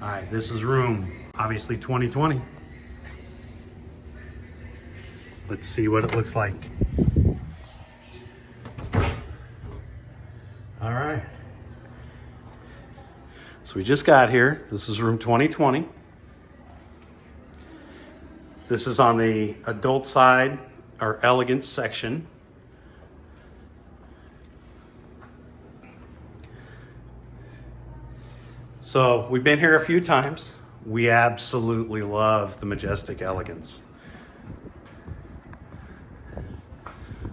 All right, this is room, obviously 2020. Let's see what it looks like. All right. So we just got here. This is room 2020. This is on the adult side, our Elegance section. So we've been here a few times. We absolutely love the majestic Elegance.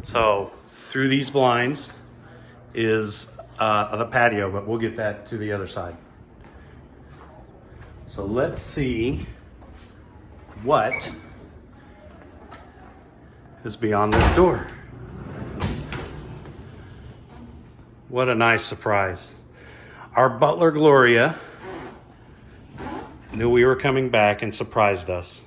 So through these blinds is the patio, but we'll get that to the other side. So let's see what is beyond this door. What a nice surprise. Our butler, Gloria, knew we were coming back and surprised us.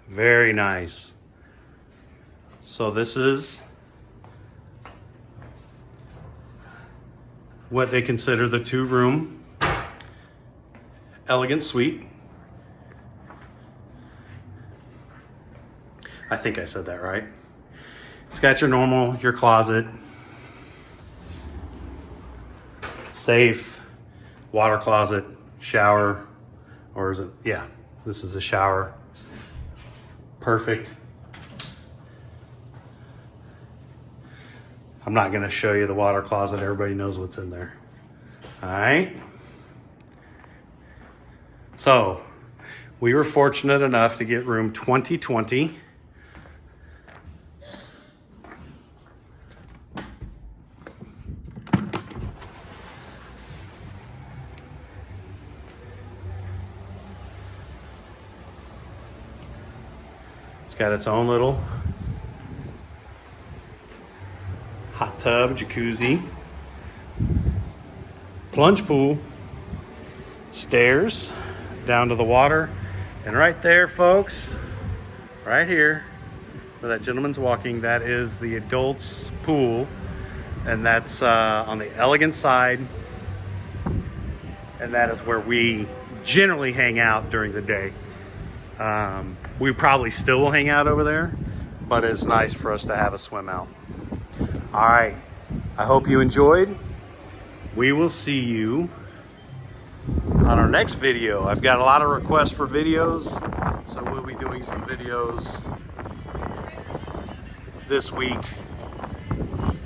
Very nice. So this is what they consider the 2-room elegant suite. I think I said that right. It's got your closet, safe, water closet, shower, or is it? Yeah, this is a shower. Perfect. I'm not going to show you the water closet. Everybody knows what's in there. All right. So we were fortunate enough to get room 2020. It's got its own little hot tub, jacuzzi, plunge pool, stairs down to the water. And right there, folks, right here, where that gentleman's walking, that is the adults pool. And that's on the Elegant side. And that is where we generally hang out during the day. We probably still will hang out over there, but it's nice for us to have a swim out. All right, I hope you enjoyed. We will see you on our next video. I've got a lot of requests for videos, so we'll be doing some videos this week